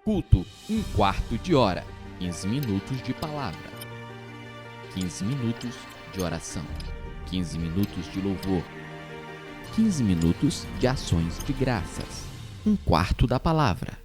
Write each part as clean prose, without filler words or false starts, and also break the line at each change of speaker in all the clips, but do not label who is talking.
Culto, 1/4 de hora, 15 minutos de palavra, 15 minutos de oração, 15 minutos de louvor, 15 minutos de ações de graças, 1/4 da palavra.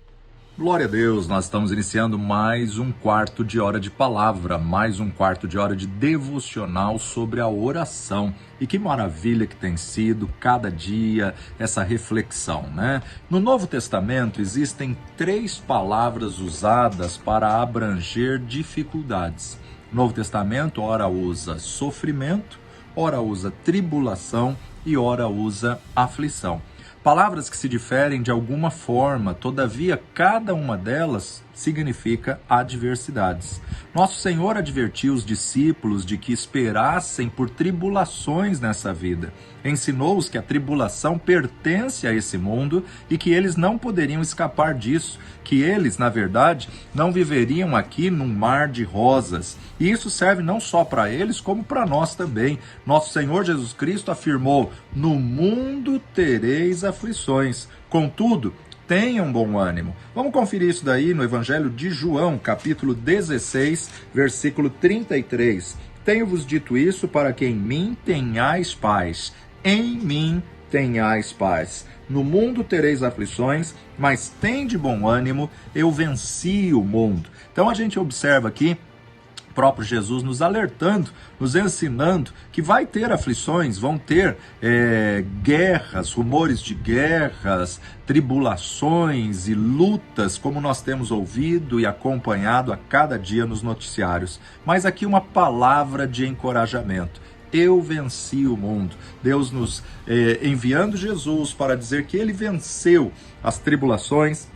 Glória a Deus, nós estamos iniciando mais 1/4 de hora de palavra, mais 1/4 de hora de devocional sobre a oração. E que maravilha que tem sido cada dia essa reflexão, né? No Novo Testamento existem 3 palavras usadas para abranger dificuldades. O Novo Testamento ora usa sofrimento, ora usa tribulação e ora usa aflição. Palavras que se diferem de alguma forma, todavia cada uma delas significa adversidades. Nosso Senhor advertiu os discípulos de que esperassem por tribulações nessa vida. Ensinou-os que a tribulação pertence a esse mundo e que eles não poderiam escapar disso, que eles, na verdade, não viveriam aqui num mar de rosas. E isso serve não só para eles, como para nós também. Nosso Senhor Jesus Cristo afirmou: "No mundo tereis aflições, contudo, tenham bom ânimo." Vamos conferir isso daí no Evangelho de João, capítulo 16, versículo 33. "Tenho-vos dito isso para que em mim tenhais paz. Em mim tenhais paz. No mundo tereis aflições, mas tende bom ânimo, eu venci o mundo." Então a gente observa aqui o próprio Jesus nos alertando, nos ensinando que vai ter aflições, vão ter guerras, rumores de guerras, tribulações e lutas, como nós temos ouvido e acompanhado a cada dia nos noticiários. Mas aqui uma palavra de encorajamento: eu venci o mundo. Deus nos enviando Jesus para dizer que ele venceu as tribulações,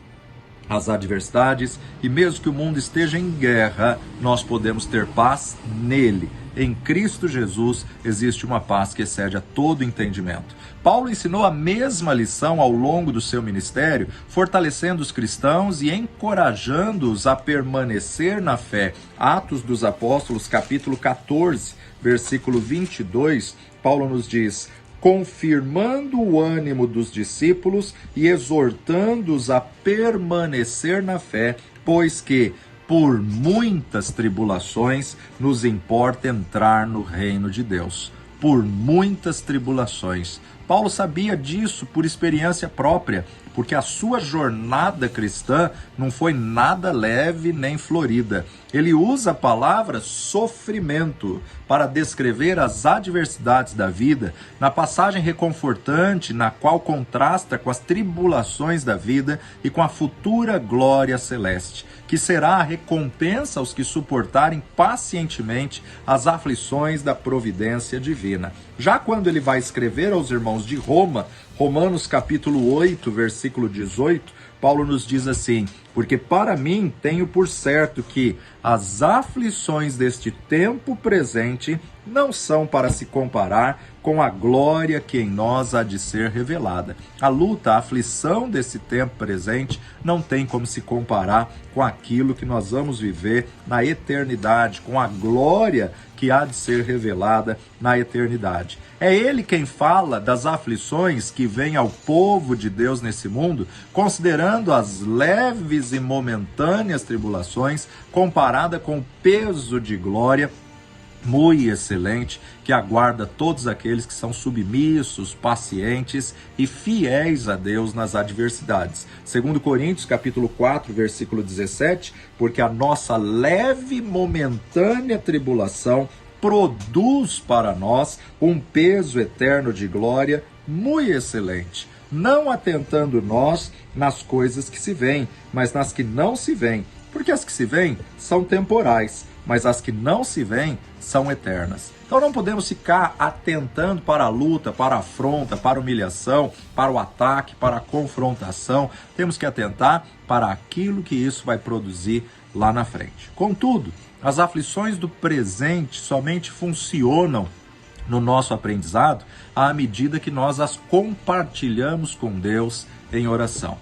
as adversidades, e mesmo que o mundo esteja em guerra, nós podemos ter paz nele. Em Cristo Jesus existe uma paz que excede a todo entendimento. Paulo ensinou a mesma lição ao longo do seu ministério, fortalecendo os cristãos e encorajando-os a permanecer na fé. Atos dos Apóstolos, capítulo 14, versículo 22, Paulo nos diz: "Confirmando o ânimo dos discípulos e exortando-os a permanecer na fé, pois que, por muitas tribulações, nos importa entrar no reino de Deus." Por muitas tribulações. Paulo sabia disso por experiência própria, porque a sua jornada cristã não foi nada leve nem florida. Ele usa a palavra sofrimento para descrever as adversidades da vida, na passagem reconfortante na qual contrasta com as tribulações da vida e com a futura glória celeste, que será a recompensa aos que suportarem pacientemente as aflições da providência divina. Já quando ele vai escrever aos irmãos de Roma, Romanos capítulo 8, versículo 18, Paulo nos diz assim: "Porque para mim tenho por certo que as aflições deste tempo presente não são para se comparar com a glória que em nós há de ser revelada." A luta, a aflição desse tempo presente não tem como se comparar com aquilo que nós vamos viver na eternidade, com a glória que há de ser revelada na eternidade. É ele quem fala das aflições que vêm ao povo de Deus nesse mundo, considerando as leves e momentâneas tribulações, comparada com o peso de glória muito excelente que aguarda todos aqueles que são submissos, pacientes e fiéis a Deus nas adversidades. 2 Coríntios capítulo 4, versículo 17, "Porque a nossa leve e momentânea tribulação produz para nós um peso eterno de glória muito excelente, não atentando nós nas coisas que se veem, mas nas que não se veem, porque as que se veem são temporais, mas as que não se veem são eternas." Então não podemos ficar atentando para a luta, para a afronta, para a humilhação, para o ataque, para a confrontação. Temos que atentar para aquilo que isso vai produzir lá na frente. Contudo, as aflições do presente somente funcionam no nosso aprendizado à medida que nós as compartilhamos com Deus em oração.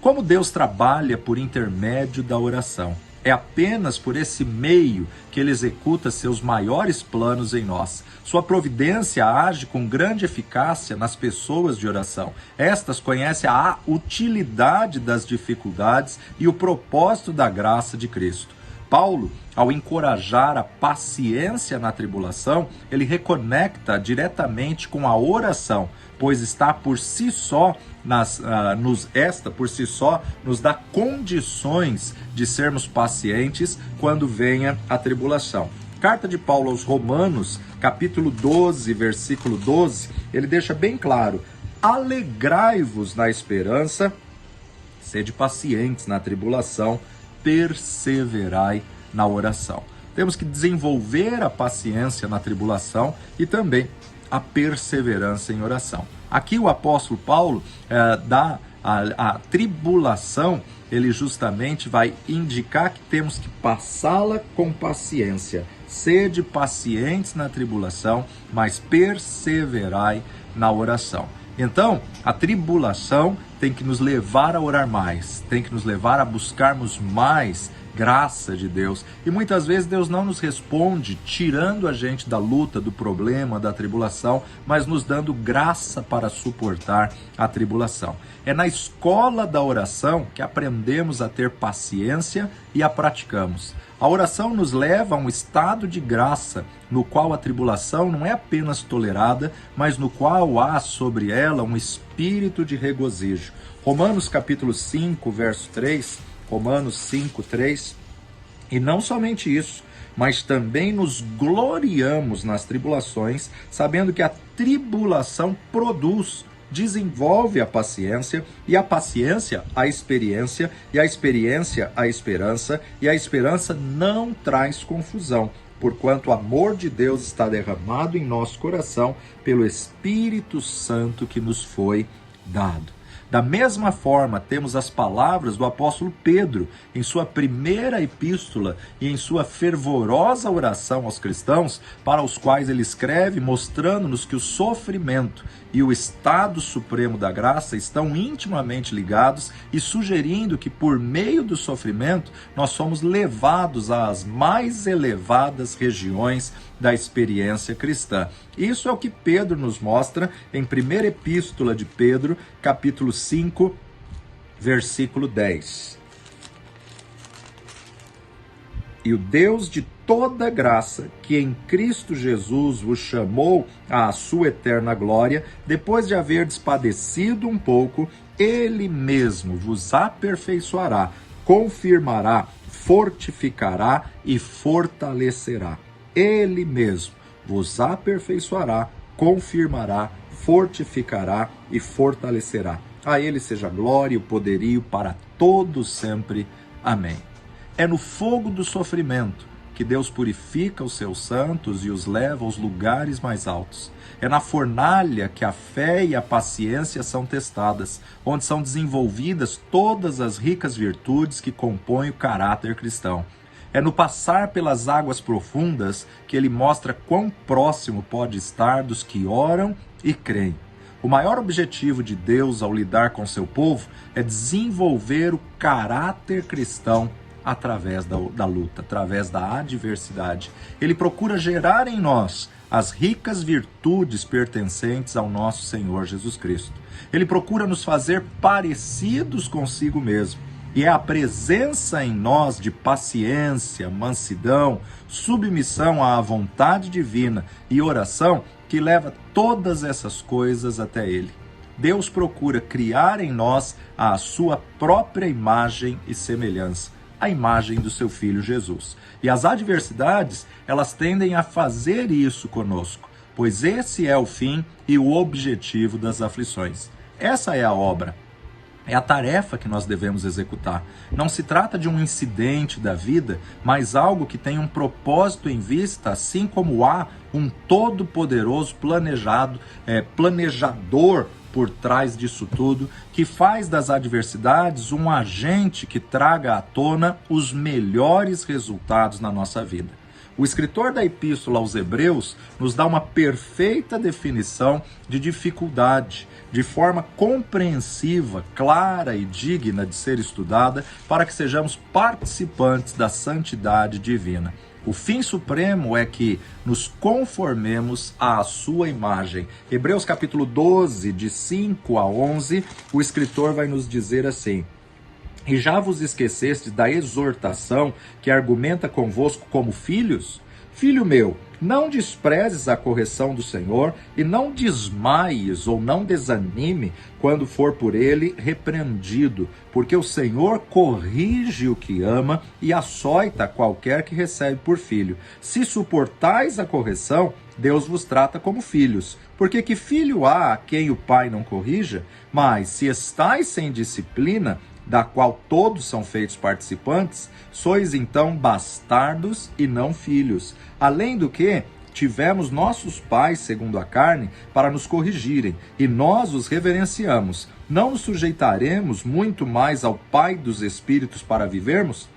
Como Deus trabalha por intermédio da oração? É apenas por esse meio que ele executa seus maiores planos em nós. Sua providência age com grande eficácia nas pessoas de oração. Estas conhecem a utilidade das dificuldades e o propósito da graça de Cristo. Paulo, ao encorajar a paciência na tribulação, ele reconecta diretamente com a oração, pois está por si só nos dá condições de sermos pacientes quando venha a tribulação. Carta de Paulo aos Romanos, capítulo 12, versículo 12, ele deixa bem claro: alegrai-vos na esperança, sede pacientes na tribulação, perseverai na oração. Temos que desenvolver a paciência na tribulação e também a perseverança em oração. Aqui o apóstolo Paulo dá a tribulação, ele justamente vai indicar que temos que passá-la com paciência. Sede pacientes na tribulação, mas perseverai na oração. Então, a tribulação tem que nos levar a orar mais, tem que nos levar a buscarmos mais graça de Deus. E muitas vezes Deus não nos responde tirando a gente da luta, do problema, da tribulação, mas nos dando graça para suportar a tribulação. É na escola da oração que aprendemos a ter paciência e a praticamos. A oração nos leva a um estado de graça, no qual a tribulação não é apenas tolerada, mas no qual há sobre ela um espírito de regozijo. Romanos capítulo 5, verso 3, Romanos 5, 3, e não somente isso, mas também nos gloriamos nas tribulações, sabendo que a tribulação desenvolve a paciência, e a paciência a experiência, e a experiência a esperança, e a esperança não traz confusão, porquanto o amor de Deus está derramado em nosso coração pelo Espírito Santo que nos foi dado. Da mesma forma, temos as palavras do apóstolo Pedro em sua primeira epístola e em sua fervorosa oração aos cristãos, para os quais ele escreve, mostrando-nos que o sofrimento e o estado supremo da graça estão intimamente ligados e sugerindo que por meio do sofrimento nós somos levados às mais elevadas regiões da experiência cristã. Isso é o que Pedro nos mostra em primeira epístola de Pedro, capítulo 5, versículo 10. E o Deus de toda graça, que em Cristo Jesus vos chamou à sua eterna glória, depois de haverdes padecido um pouco, ele mesmo vos aperfeiçoará, confirmará, fortificará e fortalecerá. Ele mesmo vos aperfeiçoará, confirmará, fortificará e fortalecerá. A ele seja glória e o poderio para todos sempre. Amém. É no fogo do sofrimento que Deus purifica os seus santos e os leva aos lugares mais altos. É na fornalha que a fé e a paciência são testadas, onde são desenvolvidas todas as ricas virtudes que compõem o caráter cristão. É no passar pelas águas profundas que ele mostra quão próximo pode estar dos que oram e creem. O maior objetivo de Deus ao lidar com seu povo é desenvolver o caráter cristão através da luta, através da adversidade. Ele procura gerar em nós as ricas virtudes pertencentes ao nosso Senhor Jesus Cristo. Ele procura nos fazer parecidos consigo mesmo. E é a presença em nós de paciência, mansidão, submissão à vontade divina e oração que leva todas essas coisas até Ele. Deus procura criar em nós a sua própria imagem e semelhança, a imagem do seu Filho Jesus. E as adversidades, elas tendem a fazer isso conosco, pois esse é o fim e o objetivo das aflições. Essa é a obra. É a tarefa que nós devemos executar. Não se trata de um incidente da vida, mas algo que tem um propósito em vista, assim como há um todo-poderoso planejador por trás disso tudo, que faz das adversidades um agente que traga à tona os melhores resultados na nossa vida. O escritor da Epístola aos Hebreus nos dá uma perfeita definição de dificuldade, de forma compreensiva, clara e digna de ser estudada, para que sejamos participantes da santidade divina. O fim supremo é que nos conformemos à sua imagem. Hebreus capítulo 12, de 5 a 11, o escritor vai nos dizer assim: E já vos esquecestes da exortação que argumenta convosco como filhos? Filho meu, não desprezes a correção do Senhor e não desmaies ou não desanime quando for por ele repreendido, porque o Senhor corrige o que ama e açoita qualquer que recebe por filho. Se suportais a correção, Deus vos trata como filhos. Porque que filho há a quem o pai não corrija? Mas se estais sem disciplina, da qual todos são feitos participantes, sois então bastardos e não filhos. Além do que, tivemos nossos pais, segundo a carne, para nos corrigirem, e nós os reverenciamos. Não nos sujeitaremos muito mais ao Pai dos Espíritos para vivermos?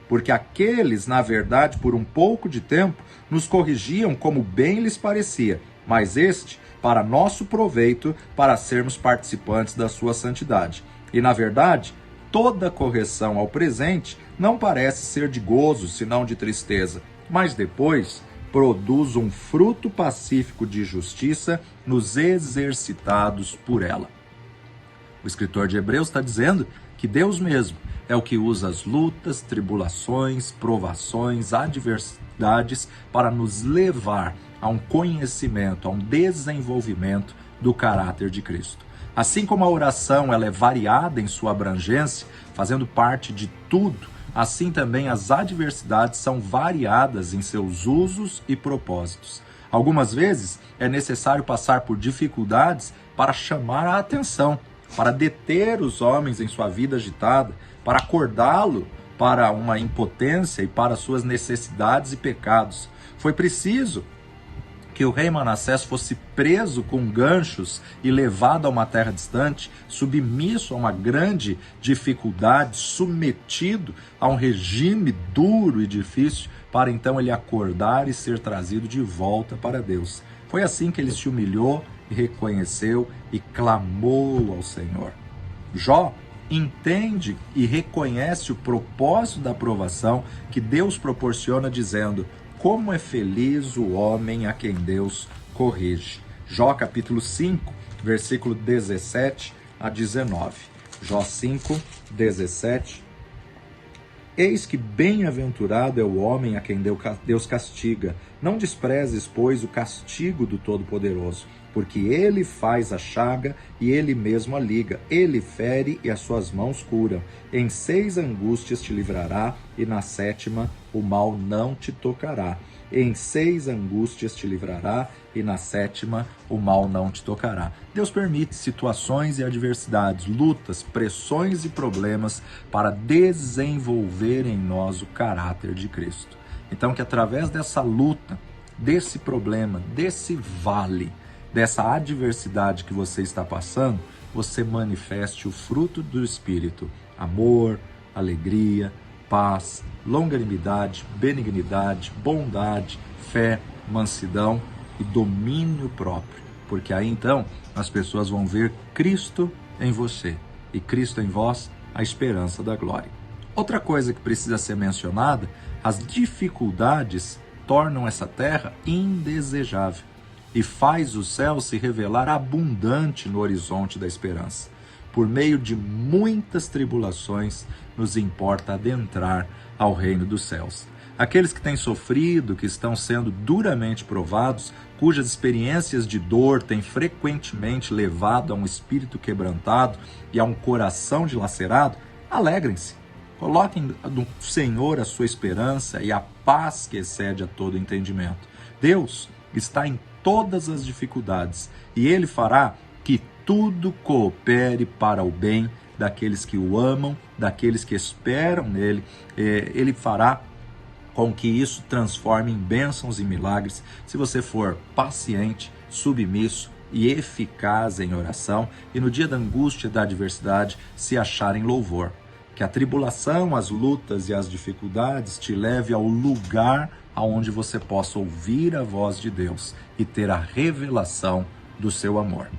Porque aqueles, na verdade, por um pouco de tempo, nos corrigiam como bem lhes parecia, mas este, para nosso proveito, para sermos participantes da sua santidade. E, na verdade, toda correção ao presente não parece ser de gozo, senão de tristeza, mas depois produz um fruto pacífico de justiça nos exercitados por ela. O escritor de Hebreus está dizendo que Deus mesmo é o que usa as lutas, tribulações, provações, adversidades para nos levar a um conhecimento, a um desenvolvimento do caráter de Cristo. Assim como a oração ela é variada em sua abrangência, fazendo parte de tudo, assim também as adversidades são variadas em seus usos e propósitos. Algumas vezes é necessário passar por dificuldades para chamar a atenção, para deter os homens em sua vida agitada, para acordá-lo para uma impotência e para suas necessidades e pecados. Foi preciso que o rei Manassés fosse preso com ganchos e levado a uma terra distante, submisso a uma grande dificuldade, submetido a um regime duro e difícil, para então ele acordar e ser trazido de volta para Deus. Foi assim que ele se humilhou e reconheceu e clamou ao Senhor. Jó entende e reconhece o propósito da provação que Deus proporciona, dizendo: como é feliz o homem a quem Deus corrige. Jó capítulo 5, versículo 17 a 19. Jó 5, 17. Eis que bem-aventurado é o homem a quem Deus castiga. Não desprezes, pois, o castigo do Todo-Poderoso, porque ele faz a chaga e ele mesmo a liga. Ele fere e as suas mãos curam. Em 6 angústias te livrará, e na 7ª o mal não te tocará. Em 6 angústias te livrará, e na 7ª o mal não te tocará. Deus permite situações e adversidades, lutas, pressões e problemas para desenvolver em nós o caráter de Cristo. Então, que através dessa luta, desse problema, desse vale, dessa adversidade que você está passando, você manifeste o fruto do Espírito: amor, alegria, paz, longanimidade, benignidade, bondade, fé, mansidão e domínio próprio. Porque aí então as pessoas vão ver Cristo em você e Cristo em vós, a esperança da glória. Outra coisa que precisa ser mencionada: as dificuldades tornam essa terra indesejável e faz o céu se revelar abundante no horizonte da esperança. Por meio de muitas tribulações, nos importa adentrar ao reino dos céus. Aqueles que têm sofrido, que estão sendo duramente provados, cujas experiências de dor têm frequentemente levado a um espírito quebrantado e a um coração dilacerado, alegrem-se. Coloquem no Senhor a sua esperança e a paz que excede a todo entendimento. Deus está em todas as dificuldades e Ele fará que tudo coopere para o bem daqueles que o amam, daqueles que esperam nele. Ele fará com que isso transforme em bênçãos e milagres, se você for paciente, submisso e eficaz em oração, e no dia da angústia e da adversidade se achar em louvor. Que a tribulação, as lutas e as dificuldades te leve ao lugar aonde você possa ouvir a voz de Deus e ter a revelação do seu amor.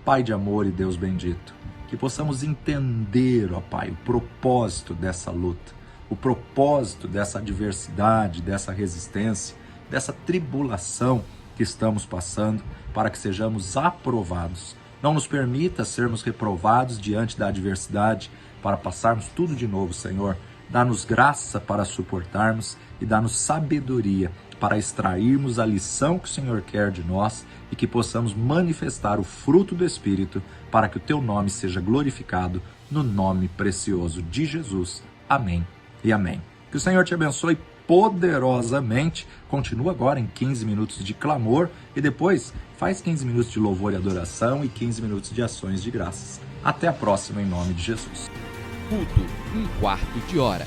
Pai de amor e Deus bendito, que possamos entender, ó Pai, o propósito dessa luta, o propósito dessa adversidade, dessa resistência, dessa tribulação que estamos passando, para que sejamos aprovados. Não nos permita sermos reprovados diante da adversidade, para passarmos tudo de novo, Senhor. Dá-nos graça para suportarmos e dá-nos sabedoria para extrairmos a lição que o Senhor quer de nós e que possamos manifestar o fruto do Espírito para que o Teu nome seja glorificado no nome precioso de Jesus. Amém e amém. Que o Senhor te abençoe poderosamente. Continua agora em 15 minutos de clamor e depois faz 15 minutos de louvor e adoração e 15 minutos de ações de graças. Até a próxima, em nome de Jesus.
Culto, um quarto de hora.